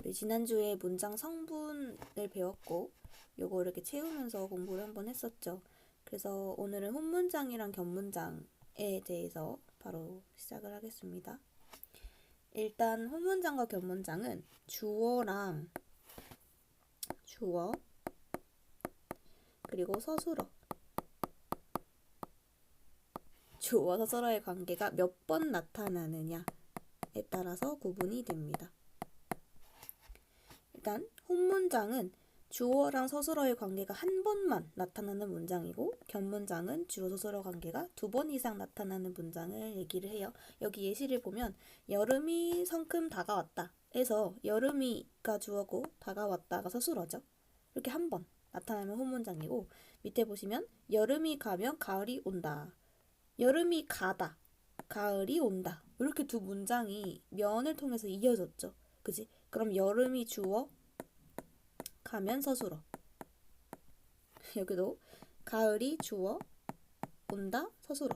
우리 지난주에 문장 성분을 배웠고 요거 이렇게 채우면서 공부를 한번 했었죠. 그래서 오늘은 혼문장이랑 견문장에 대해서 바로 시작을 하겠습니다. 일단 혼문장과 견문장은 주어 그리고 주어 서술어의 관계가 몇 번 나타나느냐에 따라서 구분이 됩니다. 일단 혼문장은 주어랑 서술어의 관계가 한 번만 나타나는 문장이고, 견문장은 주어 서술어 관계가 2번 이상 나타나는 문장을 얘기를 해요. 여기 예시를 보면 여름이 성큼 다가왔다 해서 여름이가 주어고 다가왔다가 서술어죠. 이렇게 한 번 나타나면 혼문장이고, 밑에 보시면 여름이 가면 가을이 온다, 여름이 가다, 가을이 온다, 이렇게 두 문장이 면을 통해서 이어졌죠. 그지? 그럼 여름이 주어, 가면 서술어. 여기도 가을이 주어, 온다, 서술어.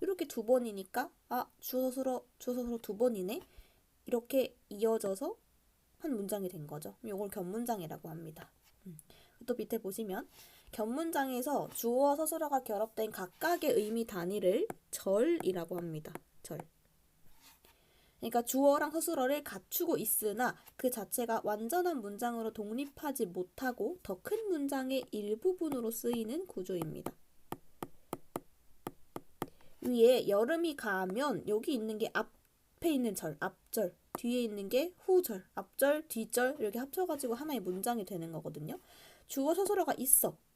이렇게 두 번이니까 주어 서술어 2번이네. 이렇게 이어져서 한 문장이 된 거죠. 이걸 견문장이라고 합니다. 또 밑에 보시면 견문장에서 주어와 서술어가 결합된 각각의 의미 단위를 절이라고 합니다. 절. 그러니까 주어랑 서술어를 갖추고 있으나 그 자체가 완전한 문장으로 독립하지 못하고 더 큰 문장의 일부분으로 쓰이는 구조입니다. 위에 여름이 가면 여기 있는 게 앞에 있는 절, 앞절, 뒤에 있는 게 후절, 앞절, 뒤절 이렇게 합쳐가지고 하나의 문장이 되는 거거든요. 주어 서술어가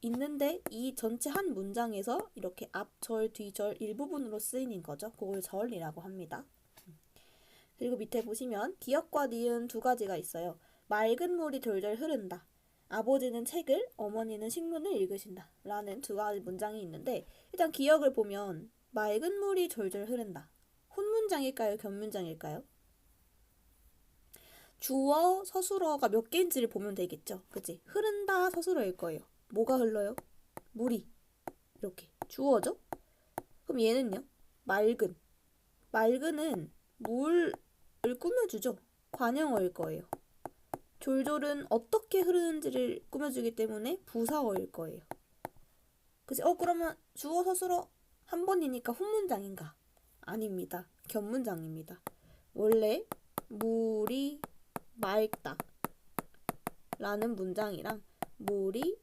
있는데 이 전체 한 문장에서 이렇게 앞절, 뒤절 일부분으로 쓰이는 거죠. 그걸 절이라고 합니다. 그리고 밑에 보시면 기역과 니은 두 가지가 있어요. 맑은 물이 졸졸 흐른다, 아버지는 책을, 어머니는 신문을 읽으신다 라는 두 가지 문장이 있는데, 일단 기역을 보면 맑은 물이 졸졸 흐른다, 혼문장일까요? 견문장일까요? 주어, 서술어가 몇 개인지를 보면 되겠죠. 그치? 흐른다 서술어일 거예요. 뭐가 흘러요? 물이. 이렇게 주어죠? 그럼 얘는요? 맑은은 물을 꾸며주죠. 관형어일 거예요. 졸졸은 어떻게 흐르는지를 꾸며주기 때문에 부사어일 거예요. 그치? 그러면 주어, 서술어 한 번이니까 혼문장인가? 아닙니다. 견문장입니다. 원래 물이 맑다 라는 문장이랑 물이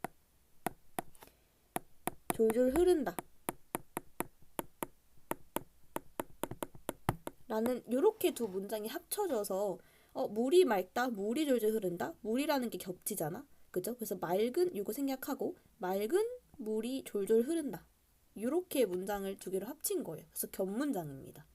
졸졸 흐른다 라는 요렇게 두 문장이 합쳐져서 물이 맑다, 물이 졸졸 흐른다, 물이라는 게 겹치잖아. 그죠? 그래서 맑은 요거 생략하고 맑은 물이 졸졸 흐른다, 요렇게 문장을 두 개로 합친 거예요. 그래서 견문장입니다.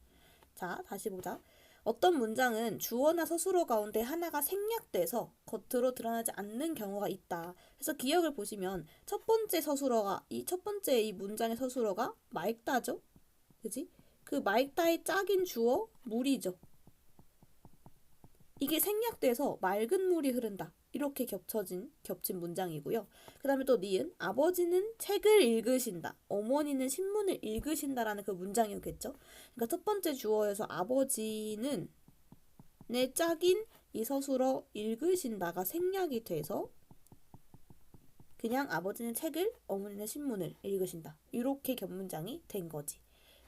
자, 다시 보자. 어떤 문장은 주어나 서술어 가운데 하나가 생략돼서 겉으로 드러나지 않는 경우가 있다. 그래서 기역을 보시면 첫 번째 이 문장의 서술어가 맑다죠? 그지? 그 맑다의 짝인 주어 물이죠. 이게 생략돼서 맑은 물이 흐른다, 이렇게 겹친 문장이고요. 그 다음에 또 니은, 아버지는 책을 읽으신다, 어머니는 신문을 읽으신다라는 그 문장이겠죠. 그러니까 첫 번째 주어에서 아버지는 내 짝인 이 서술어 읽으신다가 생략이 돼서 그냥 아버지는 책을, 어머니는 신문을 읽으신다, 이렇게 견문장이 된 거지.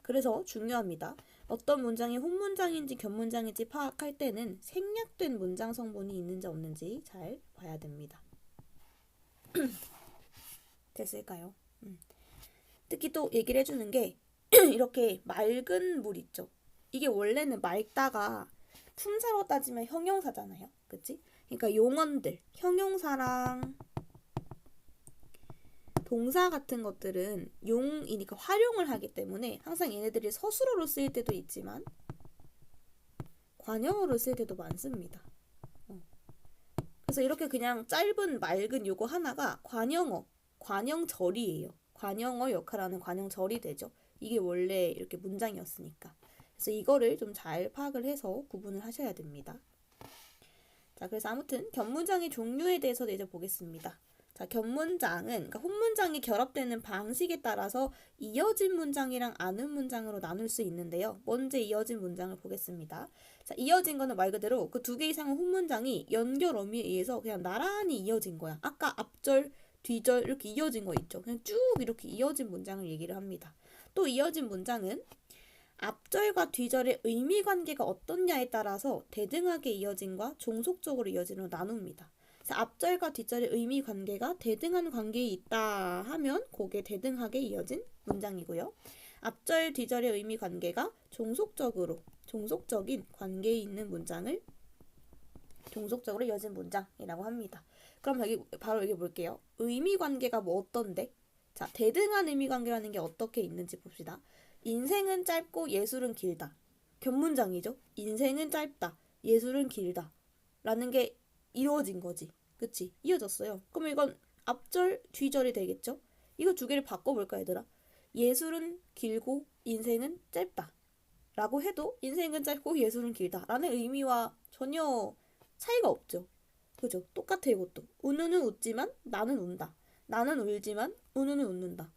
그래서 중요합니다. 어떤 문장이 혼문장인지 견문장인지 파악할 때는 생략된 문장 성분이 있는지 없는지 잘 봐야 됩니다. 됐을까요? 특히 또 얘기를 해주는 게 이렇게 맑은 물 있죠. 이게 원래는 맑다가 품사로 따지면 형용사잖아요. 그치? 그러니까 용언들, 형용사랑 동사 같은 것들은 용이니까 활용을 하기 때문에 항상 얘네들이 서술어로 쓰일 때도 있지만 관형어로 쓰일 때도 많습니다. 그래서 이렇게 그냥 짧은 맑은 요거 하나가 관형절이에요. 관형어 역할하는 관형절이 되죠. 이게 원래 이렇게 문장이었으니까. 그래서 이거를 좀 잘 파악을 해서 구분을 하셔야 됩니다. 자, 그래서 아무튼 견문장의 종류에 대해서 이제 보겠습니다. 자, 자, 겹문장은 그러니까 혼문장이 결합되는 방식에 따라서 이어진 문장이랑 아는 문장으로 나눌 수 있는데요. 먼저 이어진 문장을 보겠습니다. 자, 이어진 거는 말 그대로 그 두 개 이상의 혼문장이 연결 어미에 의해서 그냥 나란히 이어진 거야. 아까 앞절, 뒤절 이렇게 이어진 거 있죠. 그냥 쭉 이렇게 이어진 문장을 얘기를 합니다. 또 이어진 문장은 앞절과 뒤절의 의미 관계가 어떻냐에 따라서 대등하게 이어진과 종속적으로 이어진으로 나눕니다. 그래서 앞절과 뒤절의 의미 관계가 대등한 관계에 있다 하면 그게 대등하게 이어진 문장이고요. 앞절, 뒤절의 의미 관계가 종속적인 관계에 있는 문장을 종속적으로 이어진 문장이라고 합니다. 그럼 여기 바로 여기 볼게요. 의미 관계가 뭐 어떤데? 자, 대등한 의미 관계라는 게 어떻게 있는지 봅시다. 인생은 짧고 예술은 길다. 겹문장이죠. 인생은 짧다. 예술은 길다. 라는 게 이루어진 거지. 그치? 이어졌어요. 그럼 이건 앞절, 뒤절이 되겠죠? 이거 두 개를 바꿔볼까 얘들아? 예술은 길고 인생은 짧다. 라고 해도 인생은 짧고 예술은 길다. 라는 의미와 전혀 차이가 없죠. 그죠? 똑같아 이것도. 은우는 웃지만 나는 운다. 나는 울지만 은우는 웃는다.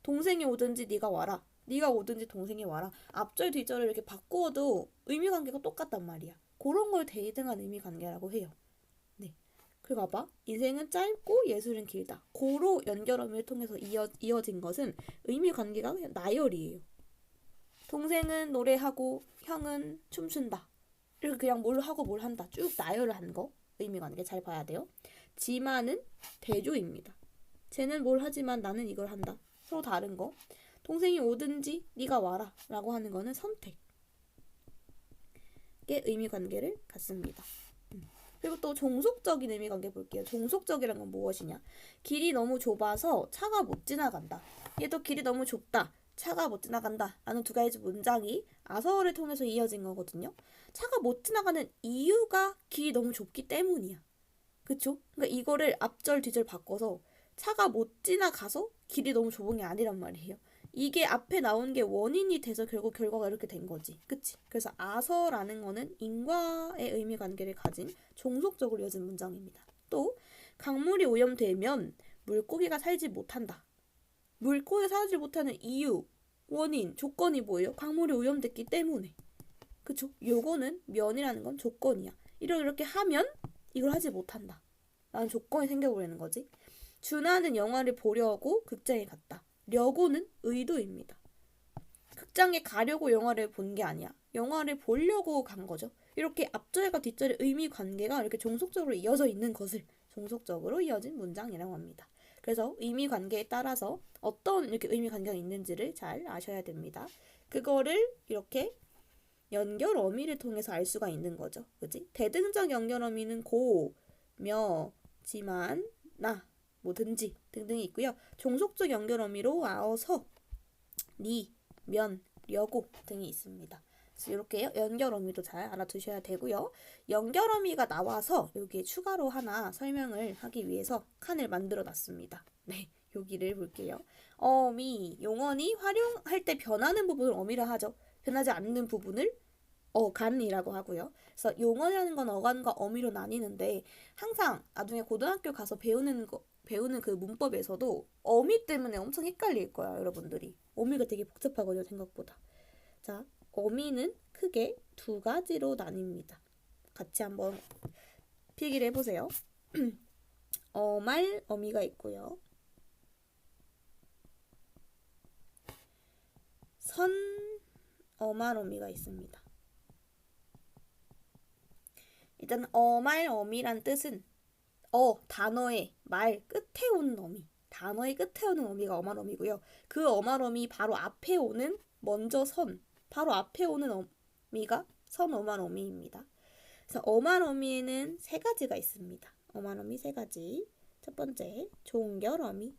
동생이 오든지 네가 와라. 네가 오든지 동생이 와라. 앞절 뒤절을 이렇게 바꾸어도 의미 관계가 똑같단 말이야. 그런 걸 대등한 의미 관계라고 해요. 네. 그리고 봐봐. 인생은 짧고 예술은 길다. 고로 연결어미를 통해서 이어진 것은 의미 관계가 그냥 나열이에요. 동생은 노래하고 형은 춤춘다. 이렇게 그냥 뭘 하고 뭘 한다. 쭉 나열을 한 거. 의미 관계 잘 봐야 돼요. 지만은 대조입니다. 쟤는 뭘 하지만 나는 이걸 한다. 서로 다른 거. 동생이 오든지 네가 와라 라고 하는 거는 선택의 의미 관계를 갖습니다. 그리고 또 종속적인 의미 관계 볼게요. 종속적이란 건 무엇이냐? 길이 너무 좁아서 차가 못 지나간다. 얘도 길이 너무 좁다. 차가 못 지나간다. 라는 두 가지 문장이 아서어를 통해서 이어진 거거든요. 차가 못 지나가는 이유가 길이 너무 좁기 때문이야. 그쵸? 그러니까 이거를 앞절 뒤절 바꿔서 차가 못 지나가서 길이 너무 좁은 게 아니란 말이에요. 이게 앞에 나온 게 원인이 돼서 결국 결과가 이렇게 된 거지. 그치? 그래서 아서라는 거는 인과의 의미 관계를 가진 종속적으로 이어진 문장입니다. 또 강물이 오염되면 물고기가 살지 못한다. 물고기가 살지 못하는 이유, 원인, 조건이 뭐예요? 강물이 오염됐기 때문에. 그쵸? 요거는 면이라는 건 조건이야. 이렇게 하면 이걸 하지 못한다. 라는 조건이 생겨버리는 거지. 준하는 영화를 보려고 극장에 갔다. 려고는 의도입니다. 극장에 가려고 영화를 본 게 아니야. 영화를 보려고 간 거죠. 이렇게 앞절과 뒷절의 의미 관계가 이렇게 종속적으로 이어져 있는 것을 종속적으로 이어진 문장이라고 합니다. 그래서 의미 관계에 따라서 어떤 이렇게 의미 관계가 있는지를 잘 아셔야 됩니다. 그거를 이렇게 연결 어미를 통해서 알 수가 있는 거죠. 그지? 대등적 연결 어미는 고, 며, 지만, 나, 뭐든지 등등이 있고요. 종속적 연결 어미로 아어서, 니, 면, 려고 등이 있습니다. 그래서 이렇게 연결 어미도 잘 알아두셔야 되고요. 연결 어미가 나와서 여기에 추가로 하나 설명을 하기 위해서 칸을 만들어 놨습니다. 네, 여기를 볼게요. 어미, 용언이 활용할 때 변하는 부분을 어미라 하죠. 변하지 않는 부분을 어간이라고 하고요. 그래서 용언이라는 건 어간과 어미로 나뉘는데 항상 나중에 고등학교 가서 배우는 그 문법에서도 어미 때문에 엄청 헷갈릴 거야, 여러분들이. 어미가 되게 복잡하거든요, 생각보다. 자, 어미는 크게 두 가지로 나뉩니다. 같이 한번 필기를 해보세요. 어말 어미가 있고요. 선 어말 어미가 있습니다. 일단 어말 어미란 뜻은 단어의 말 끝에 오는 어미. 단어의 끝에 오는 어미가 어말 어미고요. 그 어말 어미 바로 앞에 오는 바로 앞에 오는 어미가 선 어말 어미입니다. 그래서 어말 어미에는 세 가지가 있습니다. 어말 어미 세 가지. 첫 번째, 종결 어미.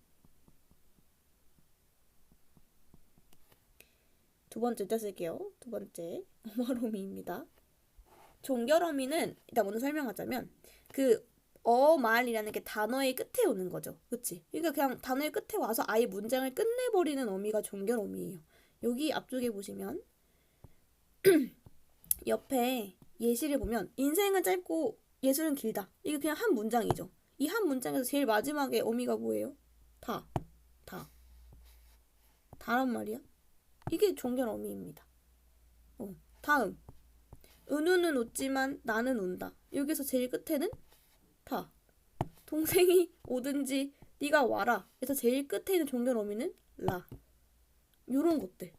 두 번째 쓸게요. 두 번째, 어말 어미입니다. 종결 어미는 일단 먼저 설명하자면 그 어말이라는 게 단어의 끝에 오는 거죠. 그치? 그러니까 그냥 단어의 끝에 와서 아예 문장을 끝내버리는 어미가 종결 어미예요. 여기 앞쪽에 보시면 옆에 예시를 보면 인생은 짧고 예술은 길다. 이게 그냥 한 문장이죠. 이 한 문장에서 제일 마지막에 어미가 뭐예요? 다. 다란 말이야. 이게 종결 어미입니다. 다음. 은우는 웃지만 나는 운다. 여기서 제일 끝에는 다. 동생이 오든지 네가 와라. 그래서 제일 끝에 있는 종결 어미는 라. 요런 것들.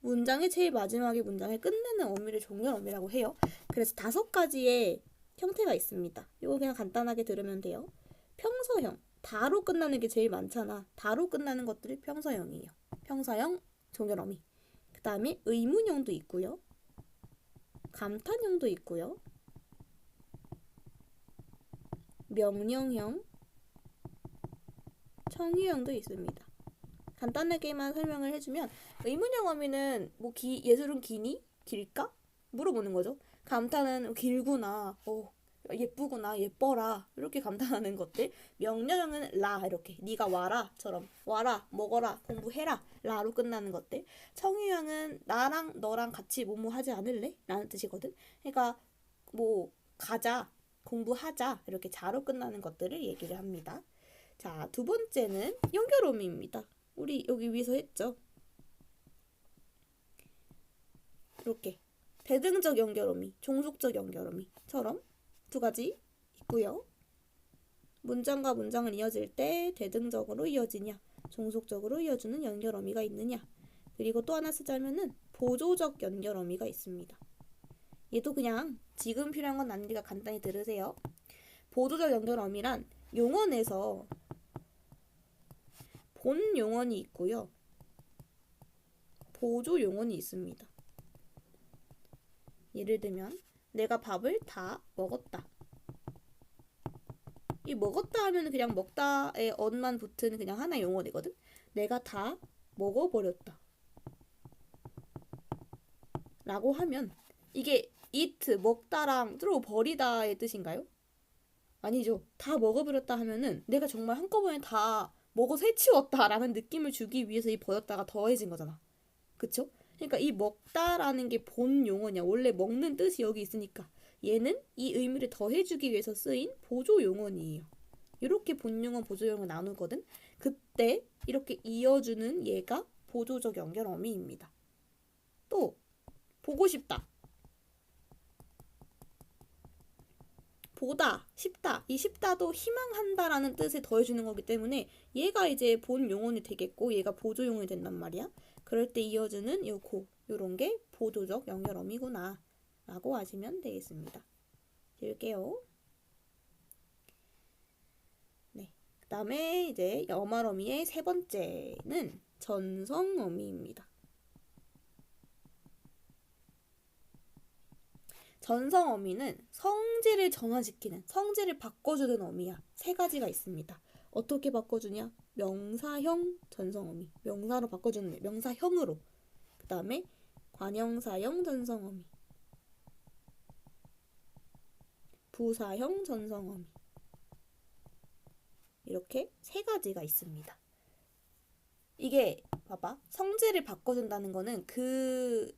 문장의 제일 마지막에 문장을 끝내는 어미를 종결 어미라고 해요. 그래서 5가지의 형태가 있습니다. 이거 그냥 간단하게 들으면 돼요. 평서형. 다로 끝나는 게 제일 많잖아. 다로 끝나는 것들이 평서형이에요. 평서형 종결 어미. 그 다음에 의문형도 있고요. 감탄형도 있고요. 명령형, 청유형도 있습니다. 간단하게만 설명을 해주면 의문형 어미는 뭐 예술은 기니? 길까? 물어보는 거죠. 감탄은 길구나, 예쁘구나, 예뻐라 이렇게 감탄하는 것들. 명령형은 라 이렇게 네가 와라처럼 와라, 먹어라, 공부해라 라로 끝나는 것들. 청유형은 나랑 너랑 같이 뭐뭐 하지 않을래? 라는 뜻이거든. 그러니까 뭐 가자, 공부하자 이렇게 자로 끝나는 것들을 얘기를 합니다. 자, 2번째는 연결어미입니다. 우리 여기 위에서 했죠. 이렇게 대등적 연결어미, 종속적 연결어미처럼 2가지 있고요. 문장과 문장은 이어질 때 대등적으로 이어지냐, 종속적으로 이어주는 연결어미가 있느냐. 그리고 또 하나 쓰자면은 보조적 연결어미가 있습니다. 얘도 그냥 지금 필요한 건 아니니까 간단히 들으세요. 보조적 연결어미란 용언에서 본 용언이 있고요. 보조 용언이 있습니다. 예를 들면 내가 밥을 다 먹었다. 이 먹었다 하면 그냥 먹다에 언만 붙은 그냥 하나의 용언이거든. 내가 다 먹어버렸다. 라고 하면 이게 eat, 먹다랑 throw, 버리다의 뜻인가요? 아니죠. 다 먹어버렸다 하면은 내가 정말 한꺼번에 다 먹어서 해치웠다라는 느낌을 주기 위해서 이 버렸다가 더해진 거잖아. 그쵸? 그러니까 이 먹다라는 게 본 용어냐. 원래 먹는 뜻이 여기 있으니까 얘는 이 의미를 더해주기 위해서 쓰인 보조 용어이에요. 이렇게 본 용어, 보조 용어 나누거든. 그때 이렇게 이어주는 얘가 보조적 연결 어미입니다. 또 보고 싶다. 보다, 싶다. 이 싶다도 희망한다라는 뜻을 더해주는 거기 때문에 얘가 이제 본 용언이 되겠고 얘가 보조 용언이 된단 말이야. 그럴 때 이어주는 요런 게 보조적 연결어미구나 라고 아시면 되겠습니다. 지울게요. 네, 그 다음에 이제 여말어미의 3번째는 전성어미입니다. 전성어미는 성질을 전환시키는, 성질을 바꿔주는 어미야. 3가지가 있습니다. 어떻게 바꿔주냐? 명사형 전성어미. 명사로 바꿔주는, 명사형으로. 그 다음에 관형사형 전성어미. 부사형 전성어미. 이렇게 3가지가 있습니다. 이게 봐봐. 성질을 바꿔준다는 거는 그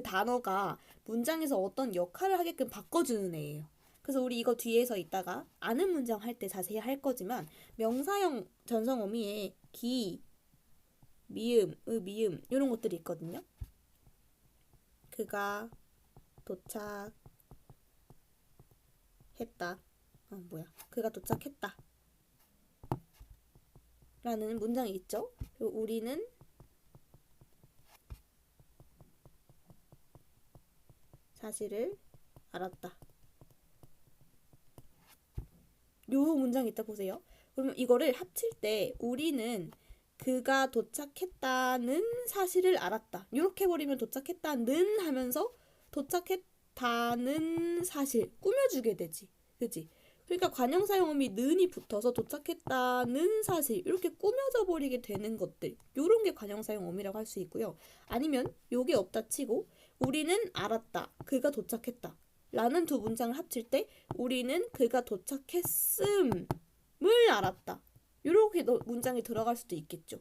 단어가 문장에서 어떤 역할을 하게끔 바꿔주는 애예요. 그래서 우리 이거 뒤에서 이따가 아는 문장 할 때 자세히 할 거지만 명사형 전성어미에 기, 미음, 미음 이런 것들이 있거든요. 그가 도착했다. 그가 도착했다. 라는 문장이 있죠. 우리는 사실을 알았다. 요 문장이 있다 보세요. 그러면 이거를 합칠 때 우리는 그가 도착했다는 사실을 알았다. 이렇게 해버리면 도착했다는 하면서 도착했다는 사실 꾸며주게 되지. 그치? 그러니까 관형사용음이 는이 붙어서 도착했다는 사실 이렇게 꾸며져 버리게 되는 것들. 요런 게 관형사용음이라고 할 수 있고요. 아니면 요게 없다 치고 우리는 알았다. 그가 도착했다. 라는 2 문장을 합칠 때 우리는 그가 도착했음을 알았다. 이렇게 문장이 들어갈 수도 있겠죠.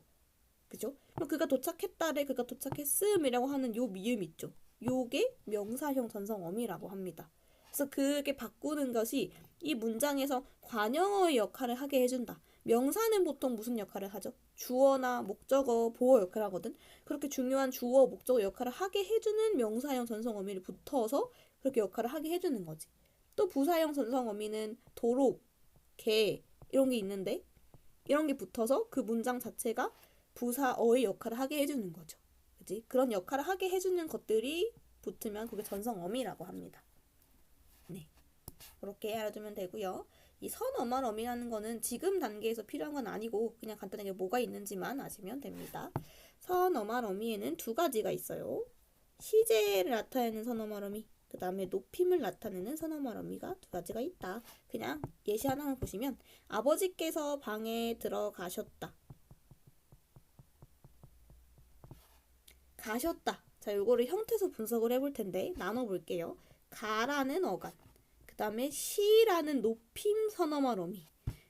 그죠? 그럼 그가 도착했다를 그가 도착했음이라고 하는 요 미음 있죠. 요게 명사형 전성어미라고 합니다. 그래서 그게 바꾸는 것이 이 문장에서 관형어의 역할을 하게 해준다. 명사는 보통 무슨 역할을 하죠? 주어나 목적어, 보어 역할을 하거든. 그렇게 중요한 주어, 목적어 역할을 하게 해주는 명사형 전성 어미를 붙어서 그렇게 역할을 하게 해주는 거지. 또 부사형 전성 어미는 도로, 개 이런 게 있는데 이런 게 붙어서 그 문장 자체가 부사어의 역할을 하게 해주는 거죠. 그치? 그런 역할을 하게 해주는 것들이 붙으면 그게 전성 어미라고 합니다. 네. 그렇게 알아두면 되고요. 이 선어말 어미라는 거는 지금 단계에서 필요한 건 아니고 그냥 간단하게 뭐가 있는지만 아시면 됩니다. 선어말 어미에는 두 가지가 있어요. 시제를 나타내는 선어말 어미, 그 다음에 높임을 나타내는 선어말 어미가 두 가지가 있다. 그냥 예시 하나만 보시면 아버지께서 방에 들어가셨다. 가셨다. 자, 요거를 형태에서 분석을 해볼 텐데 나눠볼게요. 가라는 어간, 그 다음에 시라는 높임 선어말 어미,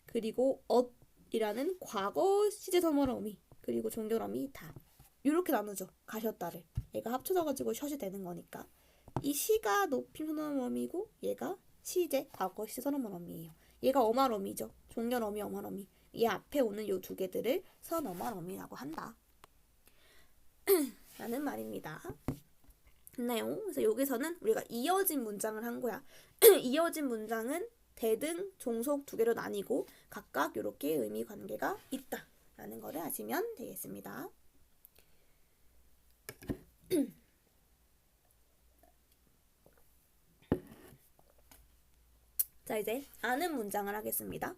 그리고 엇이라는 과거 시제 선어말 어미, 그리고 종결 어미 다. 이렇게 나누죠. 가셨다를. 얘가 합쳐져가지고 셔이 되는 거니까. 이 시가 높임 선어말 어미고 얘가 시제 과거 시제 선어말 어미예요. 얘가 어말 어미죠. 종결 어미, 어말 어미. 이 앞에 오는 요 두 개들을 선어말 어미라고 한다. 라는 말입니다. 됐나요? 그래서 여기서는 우리가 이어진 문장을 한 거야. 이어진 문장은 대등, 종속 두 개로 나뉘고 각각 이렇게 의미 관계가 있다 라는 거를 아시면 되겠습니다. 자, 이제 아는 문장을 하겠습니다.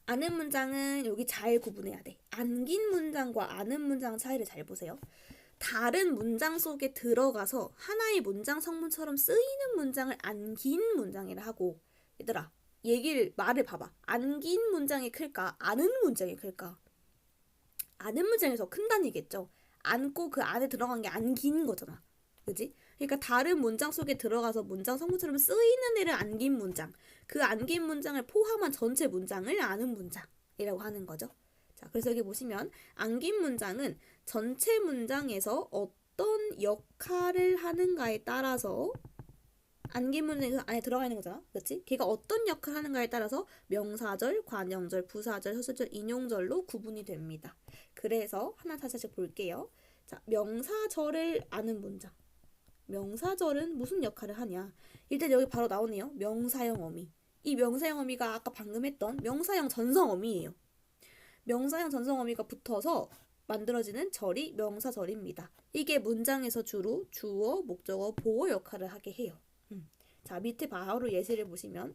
아는 문장은 여기 잘 구분해야 돼. 안긴 문장과 아는 문장 차이를 잘 보세요. 다른 문장 속에 들어가서 하나의 문장 성분처럼 쓰이는 문장을 안긴 문장이라 하고, 얘들아 말을 봐봐. 안긴 문장이 클까? 아는 문장이 클까? 아는 문장이 더 큰다는 얘기겠죠. 안고 그 안에 들어간 게 안긴 거잖아. 그지? 그러니까 다른 문장 속에 들어가서 문장 성분처럼 쓰이는 애를 안긴 문장, 그 안긴 문장을 포함한 전체 문장을 아는 문장이라고 하는 거죠. 자, 그래서 여기 보시면 안긴 문장은 전체 문장에서 어떤 역할을 하는가에 따라서, 안긴 문장에서 안에 들어가 있는 거잖아. 그렇지? 걔가 어떤 역할을 하는가에 따라서 명사절, 관형절, 부사절, 서술절, 인용절로 구분이 됩니다. 그래서 하나 다시 볼게요. 자, 명사절을 아는 문장. 명사절은 무슨 역할을 하냐? 일단 여기 바로 나오네요. 명사형 어미. 이 명사형 어미가 아까 방금 했던 명사형 전성 어미예요. 명사형 전성 어미가 붙어서 만들어지는 절이 명사절입니다. 이게 문장에서 주로 주어, 목적어, 보어 역할을 하게 해요. 자, 밑에 바로 예시를 보시면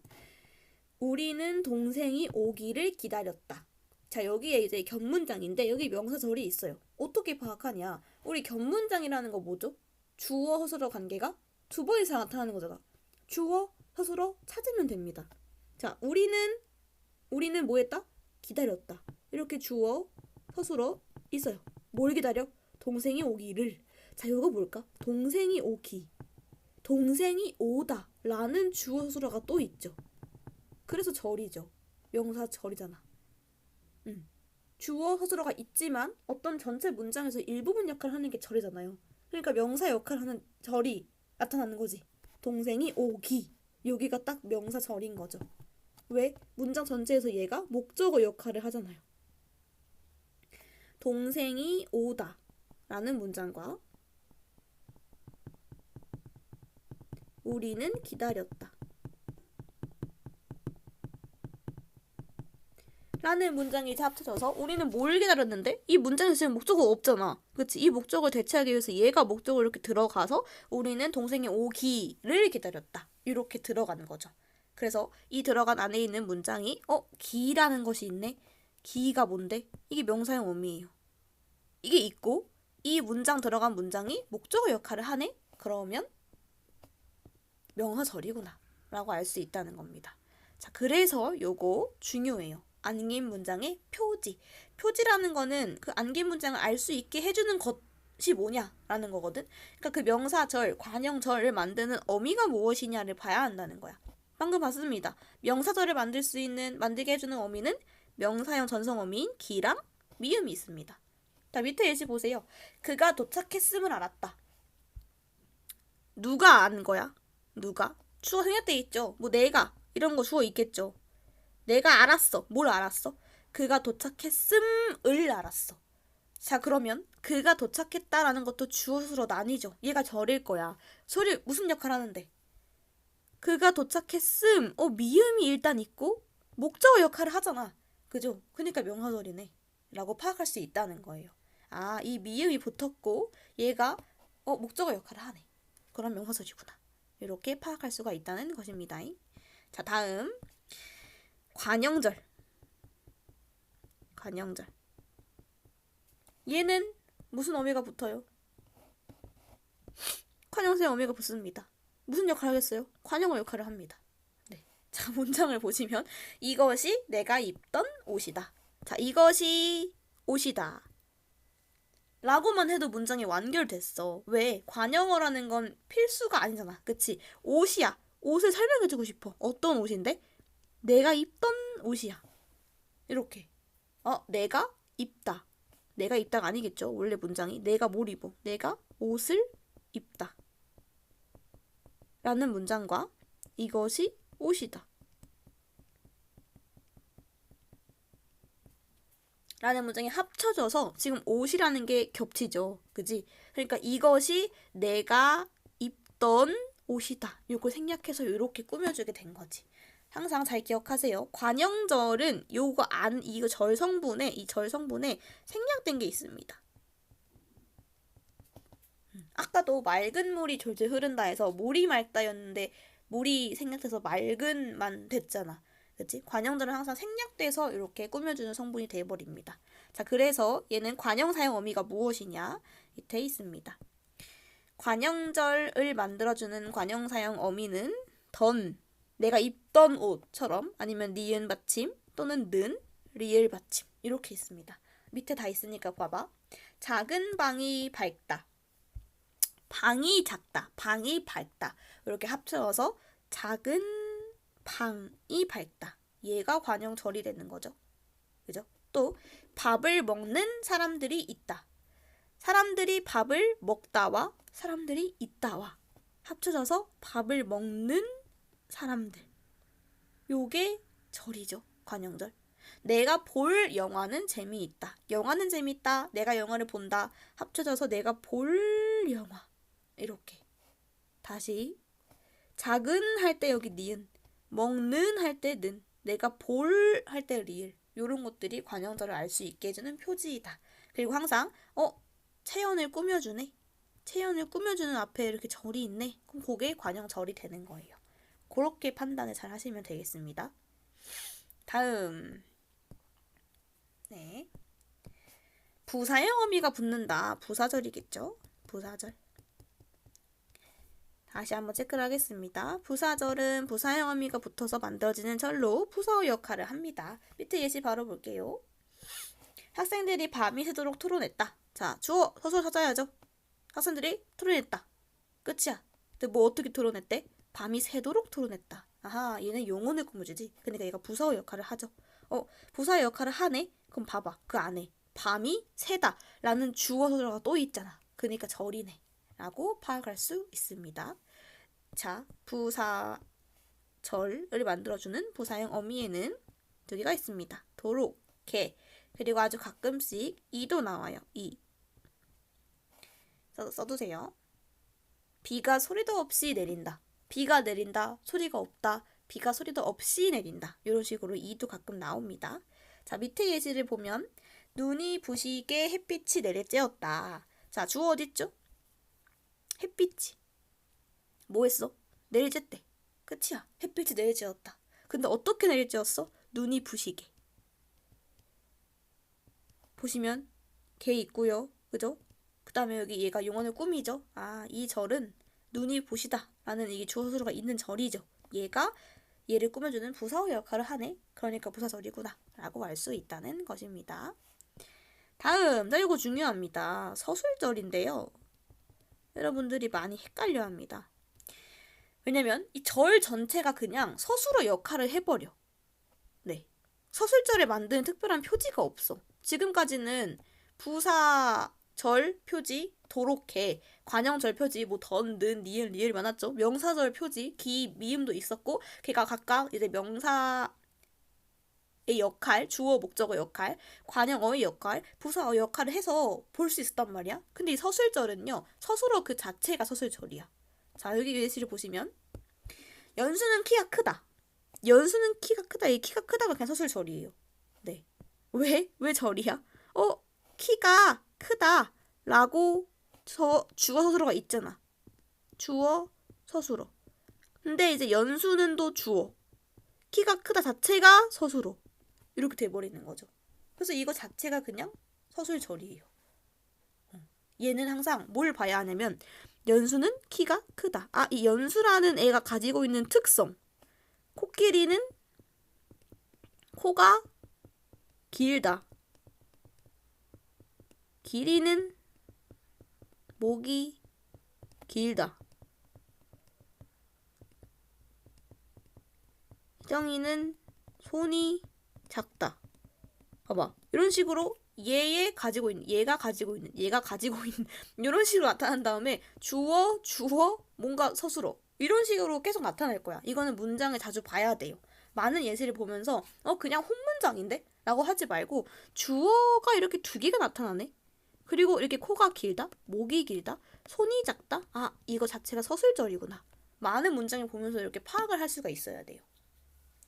우리는 동생이 오기를 기다렸다. 자, 여기에 이제 겹문장인데 여기 명사절이 있어요. 어떻게 파악하냐? 우리 겹문장이라는 거 뭐죠? 주어, 서술어 관계가 두 번 이상 나타나는 거잖아. 주어, 서술어 찾으면 됩니다. 자, 우리는 뭐 했다? 기다렸다. 이렇게 주어, 서술어 있어요. 뭘 기다려? 동생이 오기를. 자, 이거 뭘까? 동생이 오기, 동생이 오다 라는 주어, 서술어가 또 있죠. 그래서 절이죠. 명사절이잖아. 주어, 서술어가 있지만 어떤 전체 문장에서 일부분 역할을 하는 게 절이잖아요. 그러니까 명사 역할을 하는 절이 나타나는 거지. 동생이 오기. 여기가 딱 명사절인 거죠. 왜? 문장 전체에서 얘가 목적어 역할을 하잖아요. 동생이 오다 라는 문장과 우리는 기다렸다 라는 문장이 이제 합쳐져서 우리는 뭘 기다렸는데 이 문장에서 지금 목적어가 없잖아. 그치? 이 목적어를 대체하기 위해서 얘가 목적어로 이렇게 들어가서 우리는 동생이 오기를 기다렸다. 이렇게 들어가는 거죠. 그래서 이 들어간 안에 있는 문장이 기라는 것이 있네. 기가 뭔데? 이게 명사형 어미예요. 이게 있고 이 문장 들어간 문장이 목적어 역할을 하네? 그러면 명사절이구나 라고 알 수 있다는 겁니다. 자, 그래서 요거 중요해요. 안긴 문장의 표지. 표지라는 거는 그 안긴 문장을 알 수 있게 해주는 것이 뭐냐라는 거거든. 그러니까 그 명사절, 관형절을 만드는 어미가 무엇이냐를 봐야 한다는 거야. 방금 봤습니다. 명사절을 만들게 해주는 어미는 명사형 전성 어미인 기랑 미음이 있습니다. 자, 밑에 예시 보세요. 그가 도착했음을 알았다. 누가 안 거야? 누가? 주어 생략돼 있죠. 뭐 내가 이런 거 주어 있겠죠. 내가 알았어. 뭘 알았어? 그가 도착했음을 알았어. 자, 그러면 그가 도착했다라는 것도 주어 수로 나뉘죠. 얘가 절일 거야. 소리 무슨 역할 하는데? 그가 도착했음. 미음이 일단 있고 목적어 역할을 하잖아. 그죠? 그러니까 명사절이네. 라고 파악할 수 있다는 거예요. 아, 이 미음이 붙었고 얘가 목적어 역할을 하네. 그럼 명사절이구나. 이렇게 파악할 수가 있다는 것입니다. 자, 다음 관형절. 관형절. 얘는 무슨 어미가 붙어요? 관형사의 어미가 붙습니다. 무슨 역할을 하겠어요? 관형어 역할을 합니다. 네. 자, 문장을 보시면 이것이 내가 입던 옷이다. 자, 이것이 옷이다. 라고만 해도 문장이 완결됐어. 왜? 관형어라는 건 필수가 아니잖아. 그치? 옷이야. 옷을 설명해주고 싶어. 어떤 옷인데? 내가 입던 옷이야. 이렇게. 내가 입다. 내가 입다가 아니겠죠. 원래 문장이. 내가 뭘 입어? 내가 옷을 입다. 라는 문장과 이것이 옷이다. 라는 문장이 합쳐져서 지금 옷이라는 게 겹치죠. 그지? 그러니까 이것이 내가 입던 옷이다. 이걸 생략해서 이렇게 꾸며주게 된 거지. 항상 잘 기억하세요. 관형절은 이거 절 성분에 생략된 게 있습니다. 아까도 맑은 물이 졸졸 흐른다 해서 물이 맑다였는데 물이 생략돼서 맑은만 됐잖아. 그치? 관형절은 항상 생략돼서 이렇게 꾸며주는 성분이 돼버립니다. 자, 그래서 얘는 관형사용 어미가 무엇이냐? 밑에 있습니다. 관형절을 만들어주는 관형사용 어미는 던, 내가 입던 옷처럼 아니면 니은 받침 또는 는, 리을 받침 이렇게 있습니다. 밑에 다 있으니까 봐봐. 작은 방이 밝다. 방이 작다. 방이 밝다. 이렇게 합쳐서 작은 방이 밝다. 얘가 관형절이 되는 거죠. 그죠? 또 밥을 먹는 사람들이 있다. 사람들이 밥을 먹다와 사람들이 있다와 합쳐져서 밥을 먹는 사람들. 요게 절이죠. 관형절. 내가 볼 영화는 재미있다. 영화는 재미있다. 내가 영화를 본다. 합쳐져서 내가 볼 영화. 이렇게. 다시 작은 할 때 여기 니은, 먹는 할 때 는, 내가 볼 할 때 리을. 요런 것들이 관형절을 알 수 있게 해주는 표지이다. 그리고 항상 체연을 꾸며주네. 체연을 꾸며주는 앞에 이렇게 절이 있네. 그럼 그게 관형절이 되는 거예요. 그렇게 판단을 잘 하시면 되겠습니다. 다음. 네. 부사형 어미가 붙는다. 부사절이겠죠? 부사절. 다시 한번 체크를 하겠습니다. 부사절은 부사형 어미가 붙어서 만들어지는 절로 부사어 역할을 합니다. 밑에 예시 바로 볼게요. 학생들이 밤이 새도록 토론했다. 자, 주어, 서술 찾아야죠. 학생들이 토론했다. 끝이야. 근데 뭐 어떻게 토론했대? 밤이 새도록 토론했다. 아하, 얘는 용언을 꾸며주지. 그러니까 얘가 부사어 역할을 하죠. 부사어 역할을 하네? 그럼 봐봐. 그 안에 밤이 새다 라는 주어 서술어가 또 있잖아. 그러니까 절이네. 라고 파악할 수 있습니다. 자, 부사절을 만들어주는 부사형 어미에는 두 개가 있습니다. 도로, 개, 그리고 아주 가끔씩 이도 나와요. 이. 써두세요. 비가 소리도 없이 내린다. 비가 내린다. 소리가 없다. 비가 소리도 없이 내린다. 이런 식으로 이도 가끔 나옵니다. 자, 밑에 예시를 보면 눈이 부시게 햇빛이 내리쬐었다. 자, 주어 어딨죠? 햇빛이. 뭐 했어? 내리쬐대. 끝이야. 햇빛이 내리쬐었다. 근데 어떻게 내리쬐었어? 눈이 부시게. 보시면 개 있고요. 그죠? 그 다음에 여기 얘가 용언을 꾸미죠. 아, 이 절은 눈이 부시다 라는 이게 주어 서술어가 있는 절이죠. 얘가 얘를 꾸며주는 부사어 역할을 하네. 그러니까 부사절이구나 라고 알 수 있다는 것입니다. 다음, 자, 이거 중요합니다. 서술절인데요. 여러분들이 많이 헷갈려합니다. 왜냐면 이 절 전체가 그냥 서술어 역할을 해버려. 네, 서술절을 만드는 특별한 표지가 없어. 지금까지는 부사절 표지, 많도록 해. 관형절 표지, 뭐 던, 는, 니은, 리을이 많았죠. 명사절 표지, 기, 미음도 있었고, 걔가 각각 이제 명사의 역할, 주어, 목적어 역할, 관형어의 역할, 부사어의 역할을 해서 볼 수 있었단 말이야. 근데 이 서술절은요, 서술어 그 자체가 서술절이야. 자, 여기 예시를 보시면 연수는 키가 크다. 연수는 키가 크다. 이 키가 크다가 그냥 서술절이에요. 네. 왜? 왜 절이야? 키가 크다 라고 주어 서술어가 있잖아. 주어 서술어. 근데 이제 연수는 또 주어. 키가 크다 자체가 서술어. 이렇게 돼버리는 거죠. 그래서 이거 자체가 그냥 서술절이에요. 얘는 항상 뭘 봐야 하냐면 연수는 키가 크다. 이 연수라는 애가 가지고 있는 특성. 코끼리는 코가 길다. 길이는 목이 길다. 희정이는 손이 작다. 봐봐. 이런 식으로 얘가 가지고 있는 이런 식으로 나타난 다음에 주어, 뭔가 서술어 이런 식으로 계속 나타날 거야. 이거는 문장을 자주 봐야 돼요. 많은 예시를 보면서 그냥 혼문장인데? 라고 하지 말고 주어가 이렇게 두 개가 나타나네? 그리고 이렇게 코가 길다? 목이 길다? 손이 작다? 이거 자체가 서술절이구나. 많은 문장을 보면서 이렇게 파악을 할 수가 있어야 돼요.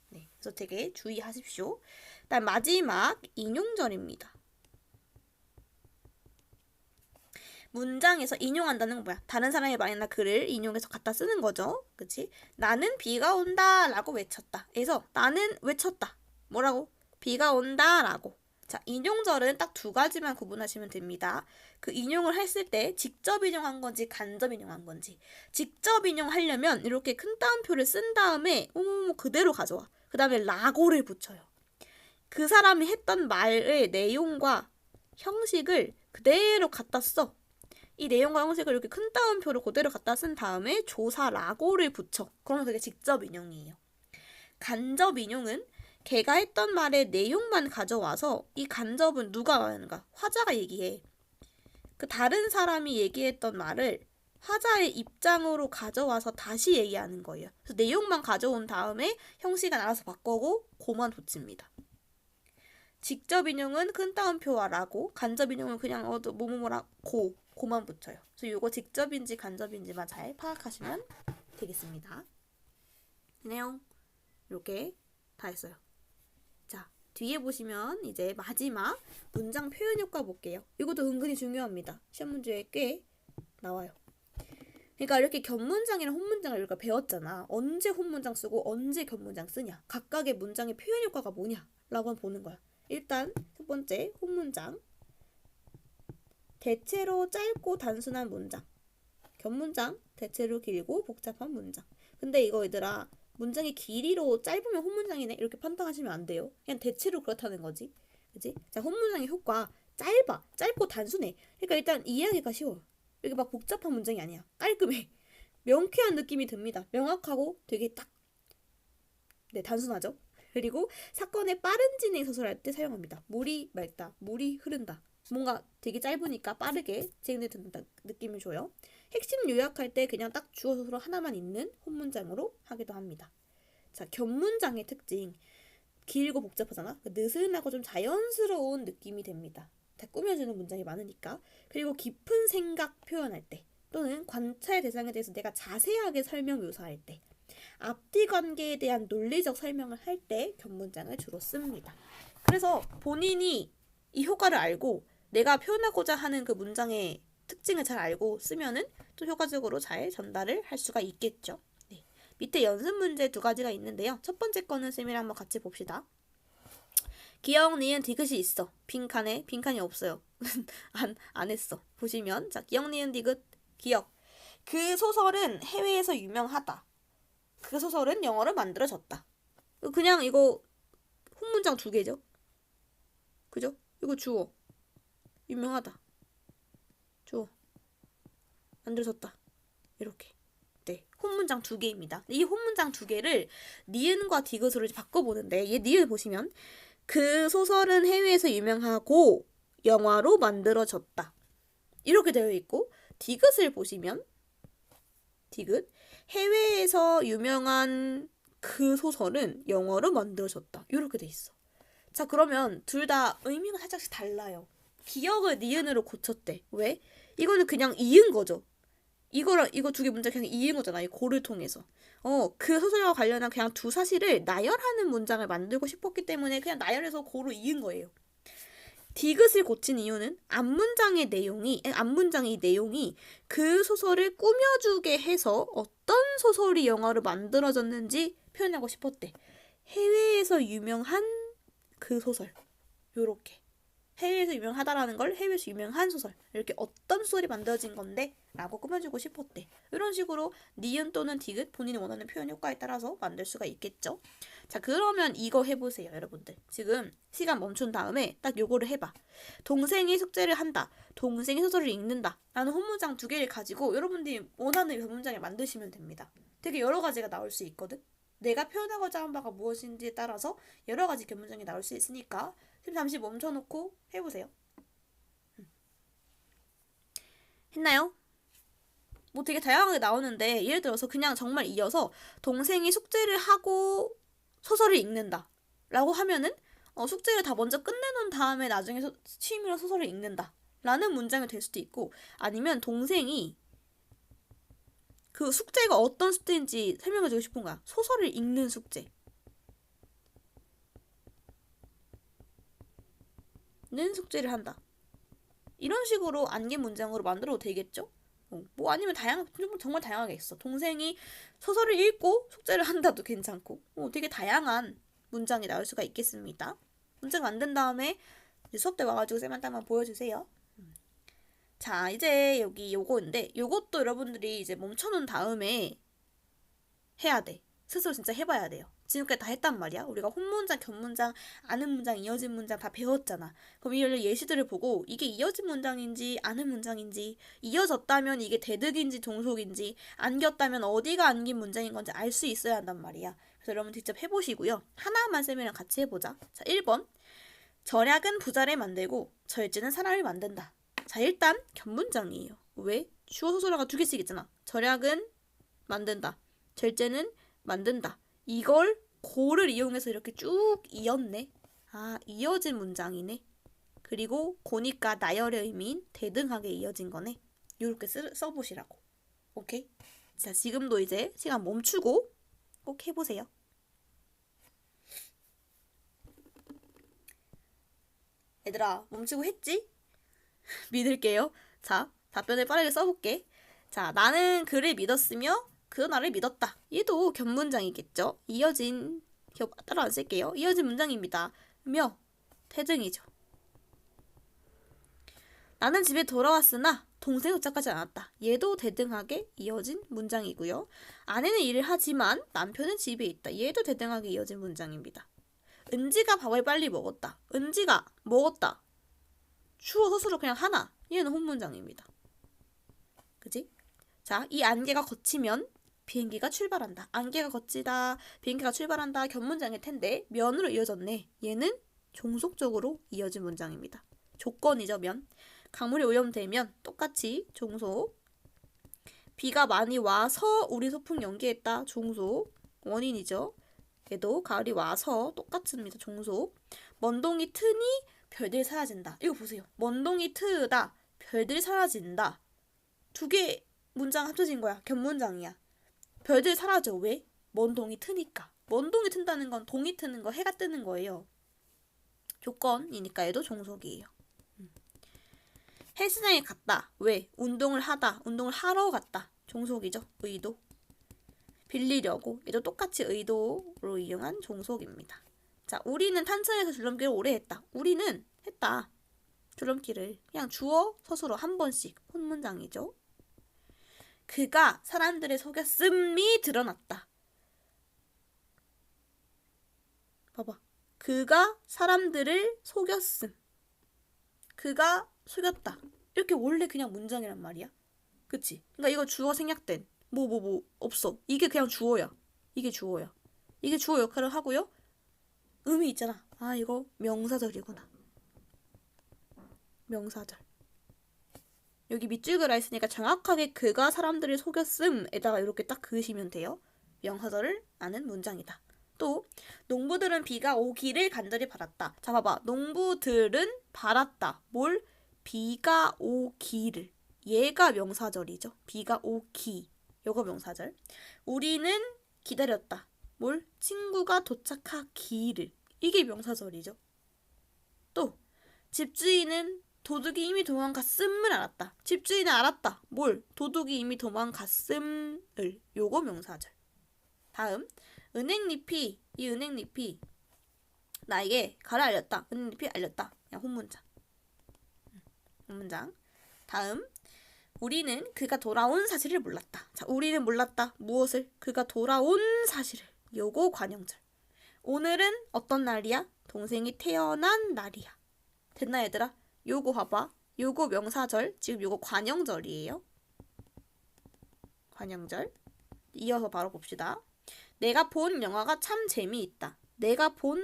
네, 그래서 되게 주의하십시오. 일단 마지막 인용절입니다. 문장에서 인용한다는 건 뭐야? 다른 사람의 말이나 글을 인용해서 갖다 쓰는 거죠. 그치? 나는 비가 온다 라고 외쳤다. 그래서 나는 외쳤다. 뭐라고? 비가 온다 라고. 자, 인용절은 딱 두 가지만 구분하시면 됩니다. 그 인용을 했을 때 직접 인용한 건지 간접 인용한 건지. 직접 인용하려면 이렇게 큰 따옴표를 쓴 다음에 그대로 가져와. 그 다음에 라고를 붙여요. 그 사람이 했던 말의 내용과 형식을 그대로 갖다 써. 이 내용과 형식을 이렇게 큰 따옴표로 그대로 갖다 쓴 다음에 조사라고를 붙여. 그러면 그게 직접 인용이에요. 간접 인용은 걔가 했던 말의 내용만 가져와서 이 간접은 누가 말하는가? 화자가 얘기해. 그 다른 사람이 얘기했던 말을 화자의 입장으로 가져와서 다시 얘기하는 거예요. 그래서 내용만 가져온 다음에 형식은 알아서 바꾸고 고만 붙입니다. 직접 인용은 큰 따옴표와 라고, 간접 인용은 그냥 뭐뭐뭐라 고만 붙여요. 그래서 이거 직접인지 간접인지만 잘 파악하시면 되겠습니다. 내용 이렇게 다 했어요. 자, 뒤에 보시면 이제 마지막 문장 표현 효과 볼게요. 이것도 은근히 중요합니다. 시험 문제에 꽤 나와요. 그러니까 이렇게 견문장이랑 혼문장을 우리가 배웠잖아. 언제 혼문장 쓰고 언제 견문장 쓰냐. 각각의 문장의 표현 효과가 뭐냐 라고 한번 보는 거야. 일단 첫 번째 혼문장. 대체로 짧고 단순한 문장. 견문장 대체로 길고 복잡한 문장. 근데 이거 얘들아 문장의 길이로 짧으면 혼문장이네 이렇게 판단하시면 안 돼요. 그냥 대체로 그렇다는 거지. 그치? 자, 혼문장의 효과 짧고 단순해. 그러니까 일단 이해하기가 쉬워요. 이렇게 막 복잡한 문장이 아니야. 깔끔해. 명쾌한 느낌이 듭니다. 명확하고 되게 단순하죠. 그리고 사건의 빠른 진행 서술할 때 사용합니다. 물이 맑다, 물이 흐른다. 뭔가 되게 짧으니까 빠르게 진행되는 느낌을 줘요. 핵심 요약할 때 그냥 딱 주어 서술어 하나만 있는 혼문장으로 하기도 합니다. 자, 견문장의 특징. 길고 복잡하잖아. 느슨하고 좀 자연스러운 느낌이 됩니다. 다 꾸며주는 문장이 많으니까. 그리고 깊은 생각 표현할 때 또는 관찰 대상에 대해서 내가 자세하게 설명 묘사할 때 앞뒤 관계에 대한 논리적 설명을 할 때 견문장을 주로 씁니다. 그래서 본인이 이 효과를 알고 내가 표현하고자 하는 그 문장의 특징을 잘 알고 쓰면은 또 효과적으로 잘 전달을 할 수가 있겠죠. 네. 밑에 연습 문제 두 가지가 있는데요. 첫 번째 거는 쌤이랑 한번 같이 봅시다. 기억, 니은, 디귿이 있어. 빈칸이 없어요. 안 했어. 보시면 자, 기억, 니은, 디귿, 기억. 그 소설은 해외에서 유명하다. 그 소설은 영어로 만들어졌다. 그냥 이거 혼문장 두 개죠. 그죠? 이거 주어. 유명하다. 주어. 만들어졌다. 이렇게. 네. 혼문장 두 개입니다. 이 혼문장 두 개를 니은과 디귿으로 바꿔보는데 얘 니은 보시면 그 소설은 해외에서 유명하고 영화로 만들어졌다. 이렇게 되어 있고, 디귿을 보시면 디귿 해외에서 유명한 그 소설은 영어로 만들어졌다. 이렇게 돼 있어. 자, 그러면 둘 다 의미가 살짝씩 달라요. 기억을 니은으로 고쳤대. 왜? 이거는 그냥 이은 거죠. 이거랑 이거 두 개 문장 그냥 이은 거잖아. 이 고를 통해서. 그 소설과 관련한 그냥 두 사실을 나열하는 문장을 만들고 싶었기 때문에 그냥 나열해서 고로 이은 거예요. 디귿을 고친 이유는 앞문장의 내용이 그 소설을 꾸며주게 해서 어떤 소설이 영화로 만들어졌는지 표현하고 싶었대. 해외에서 유명한 그 소설. 요렇게. 해외에서 유명하다라는 걸 해외에서 유명한 소설. 이렇게 어떤 소설이 만들어진 건데 라고 꾸며주고 싶었대. 이런 식으로 니은 또는 디귿 본인이 원하는 표현 효과에 따라서 만들 수가 있겠죠. 자, 그러면 이거 해보세요, 여러분들. 지금 시간 멈춘 다음에 딱 요거를 해봐. 동생이 숙제를 한다. 동생이 소설을 읽는다. 라는 혼문장 두 개를 가지고 여러분들이 원하는 변문장을 만드시면 됩니다. 되게 여러 가지가 나올 수 있거든. 내가 표현하고자 한 바가 무엇인지에 따라서 여러 가지 변문장이 나올 수 있으니까 잠시 멈춰놓고 해보세요. 했나요? 뭐 되게 다양하게 나오는데 예를 들어서 그냥 정말 이어서 동생이 숙제를 하고 소설을 읽는다 라고 하면은 숙제를 다 먼저 끝내놓은 다음에 나중에 취미로 소설을 읽는다 라는 문장이 될 수도 있고, 아니면 동생이 그 숙제가 어떤 숙제인지 설명해주고 싶은 거야. 소설을 읽는 숙제 는 숙제를 한다. 이런 식으로 안개 문장으로 만들어도 되겠죠? 뭐 아니면 정말 다양하게 있어. 동생이 소설을 읽고 숙제를 한다도 괜찮고, 되게 다양한 문장이 나올 수가 있겠습니다. 문장 만든 다음에 이제 수업 때 와가지고 쌤한테 한번 보여주세요. 자, 이제 여기 요거인데 요것도 여러분들이 이제 멈춰놓은 다음에 해야 돼. 스스로 진짜 해봐야 돼요. 지금까지 다 했단 말이야. 우리가 혼문장, 견문장, 아는 문장, 이어진 문장 다 배웠잖아. 그럼 이 예시들을 보고 이게 이어진 문장인지 아는 문장인지, 이어졌다면 이게 대득인지 동속인지, 안겼다면 어디가 안긴 문장인 건지 알 수 있어야 한단 말이야. 그래서 여러분 직접 해보시고요. 하나만 쌤이랑 같이 해보자. 자, 1번. 절약은 부자를 만들고 절제는 사람을 만든다. 자, 일단 견문장이에요. 왜? 주어 소설어가 두 개씩 있잖아. 절약은 만든다. 절제는 만든다. 이걸 고를 이용해서 이렇게 쭉 이었네. 아, 이어진 문장이네. 그리고 고니까 나열의 의미인 대등하게 이어진 거네. 이렇게 써보시라고. 오케이? 자, 지금도 이제 시간 멈추고 꼭 해보세요. 얘들아, 멈추고 했지? 믿을게요. 자, 답변을 빠르게 써볼게. 자, 나는 그를 믿었으며 그 나를 믿었다. 얘도 견문장이겠죠. 이어진, 따로 안 쓸게요. 이어진 문장입니다. 며, 태등이죠. 나는 집에 돌아왔으나 동생이 도착하지 않았다. 얘도 대등하게 이어진 문장이고요. 아내는 일을 하지만 남편은 집에 있다. 얘도 대등하게 이어진 문장입니다. 은지가 밥을 빨리 먹었다. 은지가 먹었다. 주어 서술어 그냥 하나. 얘는 혼문장입니다. 그치? 자, 이 안개가 걷히면 비행기가 출발한다. 안개가 걷히다, 비행기가 출발한다. 견문장일 텐데 면으로 이어졌네. 얘는 종속적으로 이어진 문장입니다. 조건이죠, 면. 강물이 오염되면 똑같이 종속. 비가 많이 와서 우리 소풍 연기했다. 종속. 원인이죠. 얘도 가을이 와서 똑같습니다. 종속. 먼동이 트니 별들이 사라진다. 이거 보세요. 먼동이 트다. 별들이 사라진다. 두 개 문장 합쳐진 거야. 견문장이야. 별들이 사라져. 왜? 먼동이 트니까. 먼동이 튼다는 건 동이 트는 거, 해가 뜨는 거예요. 조건이니까 얘도 종속이에요. 헬스장에 갔다. 왜? 운동을 하다. 운동을 하러 갔다. 종속이죠. 의도. 빌리려고. 얘도 똑같이 의도로 이용한 종속입니다. 자, 우리는 탄천에서 줄넘기를 오래 했다. 우리는 했다. 줄넘기를. 그냥 주어, 서술어 한 번씩. 혼문장이죠. 그가 사람들을 속였음이 드러났다. 봐봐. 그가 사람들을 속였음. 그가 속였다. 이렇게 원래 그냥 문장이란 말이야. 그치? 그러니까 이거 주어 생략된 없어. 이게 그냥 주어야. 이게 주어야. 이게 주어 역할을 하고요. 의미 있잖아. 아, 이거 명사절이구나. 명사절. 여기 밑줄 그려 있으니까 정확하게 그가 사람들을 속였음에다가 이렇게 딱 그으시면 돼요. 명사절을 아는 문장이다. 또 농부들은 비가 오기를 간절히 바랐다. 자, 봐봐. 농부들은 바랐다. 뭘? 비가 오기를. 얘가 명사절이죠. 비가 오기. 요거 명사절. 우리는 기다렸다. 뭘? 친구가 도착하기를. 이게 명사절이죠. 또 집주인은 도둑이 이미 도망갔음을 알았다. 집주인은 알았다. 뭘? 도둑이 이미 도망갔음을. 요거 명사절. 다음 은행잎이 이 은행잎이 나에게 가를 알렸다. 은행잎이 알렸다. 그냥 혼문장. 혼문장. 다음 우리는 그가 돌아온 사실을 몰랐다. 자, 우리는 몰랐다. 무엇을? 그가 돌아온 사실을. 요거 관형절. 오늘은 어떤 날이야? 동생이 태어난 날이야. 됐나 얘들아? 요거 봐봐. 요거 명사절. 지금 요거 관형절이에요. 관형절. 이어서 바로 봅시다. 내가 본 영화가 참 재미있다. 내가 본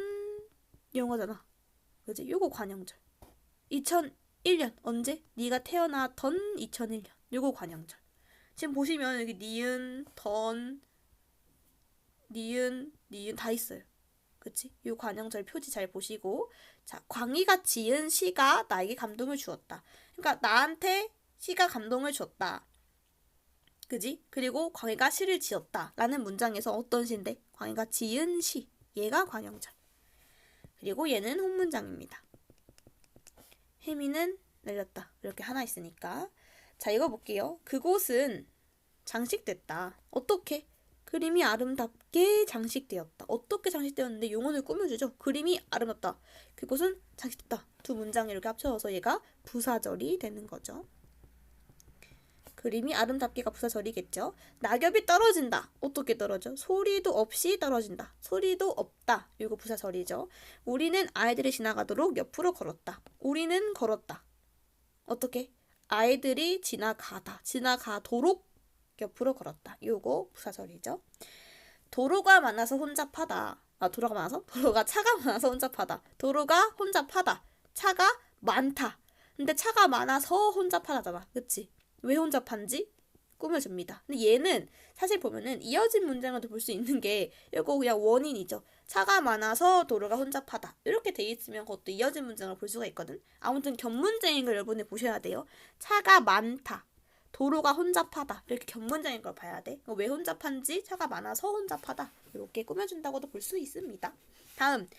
영화잖아. 그지? 요거 관형절. 2001년 언제? 네가 태어나던 2001년. 요거 관형절. 지금 보시면 여기 니은, 던, 니은 다 있어요. 그치? 요 관형절 표지 잘 보시고. 자, 광희가 지은 시가 나에게 감동을 주었다. 그러니까 나한테 시가 감동을 줬다. 그지? 그리고 광희가 시를 지었다 라는 문장에서 어떤 시인데? 광희가 지은 시. 얘가 관형절. 그리고 얘는 혼문장입니다. 혜미는 내렸다. 이렇게 하나 있으니까. 자, 이거 볼게요. 그곳은 장식됐다. 어떻게? 그림이 아름답게 장식되었다. 어떻게 장식되었는데 용언을 꾸며주죠. 그림이 아름답다. 그곳은 장식됐다. 두 문장을 이렇게 합쳐서 얘가 부사절이 되는 거죠. 그림이 아름답게가 부사절이겠죠. 낙엽이 떨어진다. 어떻게 떨어져? 소리도 없이 떨어진다. 소리도 없다. 이거 부사절이죠. 우리는 아이들이 지나가도록 옆으로 걸었다. 우리는 걸었다. 어떻게? 아이들이 지나가다. 지나가도록 옆으로 걸었다. 요거 부사절이죠. 도로가 많아서 혼잡하다. 도로가 많아서? 도로가 차가 많아서 혼잡하다. 도로가 혼잡하다. 차가 많다. 근데 차가 많아서 혼잡하다잖아. 그치? 왜 혼잡한지 꾸며줍니다. 근데 얘는 사실 보면은 이어진 문장으로도 볼 수 있는 게 이거 그냥 원인이죠. 차가 많아서 도로가 혼잡하다. 이렇게 돼 있으면 그것도 이어진 문장을 볼 수가 있거든. 아무튼 견문장인 걸 여러분이 보셔야 돼요. 차가 많다. 도로가 혼잡하다. 이렇게 견문장인 걸 봐야 돼. 왜 혼잡한지 차가 많아서 혼잡하다. 이렇게 꾸며준다고도 볼 수 있습니다. 다음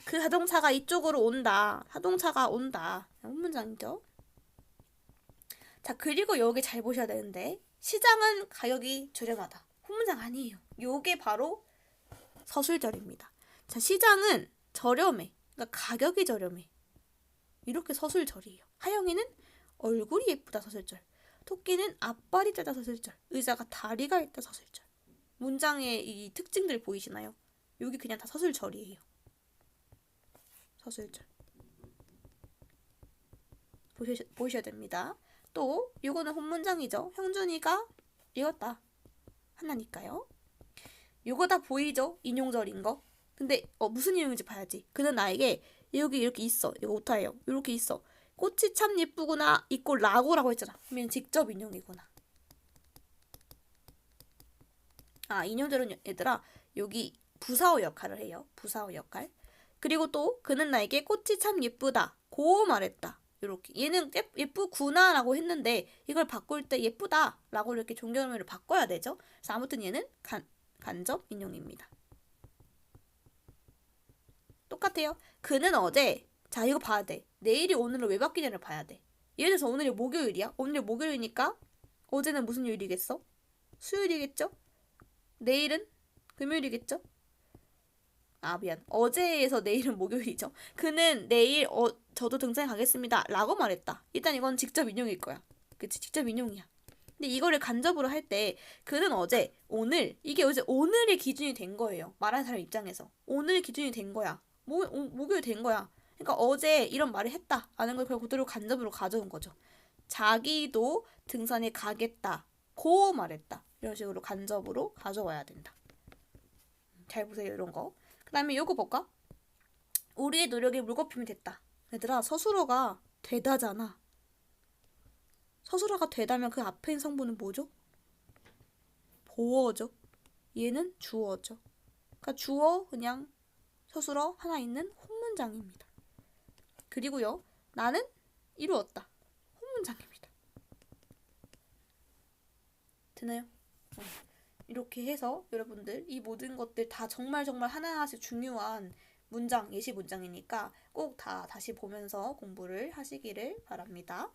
그 자동차가 이쪽으로 온다. 자동차가 온다. 혼문장이죠. 자, 그리고 여기 잘 보셔야 되는데 시장은 가격이 저렴하다. 혼문장 아니에요. 요게 바로 서술절입니다. 자, 시장은 저렴해. 그러니까 가격이 저렴해. 이렇게 서술절이에요. 하영이는 얼굴이 예쁘다 서술절. 토끼는 앞발이 짧다 서술절. 의자가 다리가 있다 서술절. 문장의 이 특징들 보이시나요? 여기 그냥 다 서술절이에요. 서술절. 보셔야 됩니다. 또 이거는 혼문장이죠. 형준이가 읽었다. 하나니까요. 요거 다 보이죠? 인용절인 거. 근데 무슨 인용인지 봐야지. 그는 나에게 여기 이렇게 있어. 이거 오타예요. 이렇게 있어. 꽃이 참 예쁘구나. 있고 라고라고 했잖아. 그러면 직접 인용이구나. 인용절은 얘들아 여기 부사어 역할을 해요. 부사어 역할. 그리고 또 그는 나에게 꽃이 참 예쁘다. 고 말했다. 이렇게 얘는 예쁘구나 라고 했는데 이걸 바꿀 때 예쁘다 라고 이렇게 종결음을 바꿔야 되죠. 그래서 아무튼 얘는 간접 인용입니다. 똑같아요. 그는 어제 자 이거 봐야 돼. 내일이 오늘로 왜 바뀌냐를 봐야 돼. 예를 들어서 오늘이 목요일이야. 오늘이 목요일이니까 어제는 무슨 요일이겠어? 수요일이겠죠? 내일은 금요일이겠죠? 미안. 어제에서 내일은 목요일이죠. 그는 내일 저도 등산에 가겠습니다. 라고 말했다. 일단 이건 직접 인용일 거야. 그치? 직접 인용이야. 근데 이거를 간접으로 할 때 그는 어제, 오늘 이게 어제 오늘의 기준이 된 거예요. 말하는 사람 입장에서. 오늘 기준이 된 거야. 목요일 된 거야. 그러니까 어제 이런 말을 했다. 라는 걸 그대로 간접으로 가져온 거죠. 자기도 등산에 가겠다. 고 말했다. 이런 식으로 간접으로 가져와야 된다. 잘 보세요. 이런 거. 그 다음에 요거 볼까? 우리의 노력이 물거품이 됐다. 얘들아 서술어가 되다잖아. 서술어가 되다면 그 앞에 있는 성분은 뭐죠? 보어죠. 얘는 주어죠. 그러니까 주어 그냥 서술어 하나 있는 혼문장입니다. 그리고요. 나는 이루었다. 혼문장입니다. 되나요? 이렇게 해서 여러분들 이 모든 것들 다 정말 하나하나씩 중요한 문장, 예시 문장이니까 꼭 다 다시 보면서 공부를 하시기를 바랍니다.